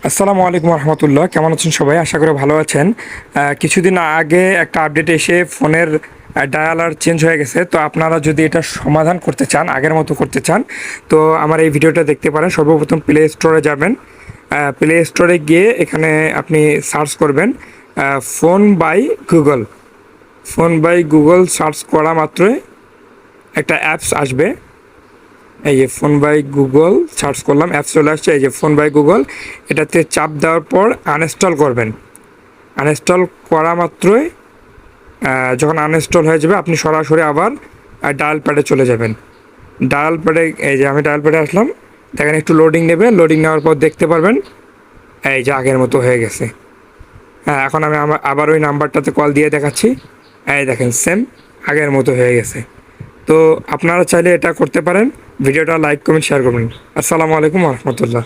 আসসালামু আলাইকুম রহমতুল্লাহ। কেমন আছেন সবাই? আশা করি ভালো আছেন। কিছুদিন আগে একটা আপডেট এসে ফোনের ডায়ালার চেঞ্জ হয়ে গেছে। তো আপনারা যদি এটা সমাধান করতে চান, আগের মতো করতে চান, তো আমার এই ভিডিওটা দেখতে পারেন। সর্বপ্রথম প্লে স্টোরে যাবেন। প্লে স্টোরে গিয়ে এখানে আপনি সার্চ করবেন phone by Google. Phone by Google search করা মাত্রই একটা অ্যাপস আসবে। এই যে ফোন বাই গুগল সার্চ করলাম, অ্যাপস চলে আসছে। এই যে ফোন বাই গুগল, এটাতে চাপ দেওয়ার পর আনইনস্টল করবেন। আনইনস্টল করা মাত্রই যখন আনইনস্টল হয়ে যাবে, আপনি সরাসরি আবার ডায়াল প্যাডে চলে যাবেন। ডায়াল প্যাডে, এই যে আমি ডায়াল প্যাডে আসলাম, দেখেন একটু লোডিং নেবে। লোডিং নেওয়ার পর দেখতে পারবেন এই যে আগের মতো হয়ে গেছে। হ্যাঁ, এখন আমি আবার ওই নাম্বারটাতে কল দিয়ে দেখাচ্ছি। এই দেখেন সেম আগের মতো হয়ে গেছে। তো আপনারা চাইলে এটা করতে পারেন। ভিডিওটা লাইক কমেন্ট শেয়ার করবেন। আসসালামু আলাইকুম রহমতুল্লাহ।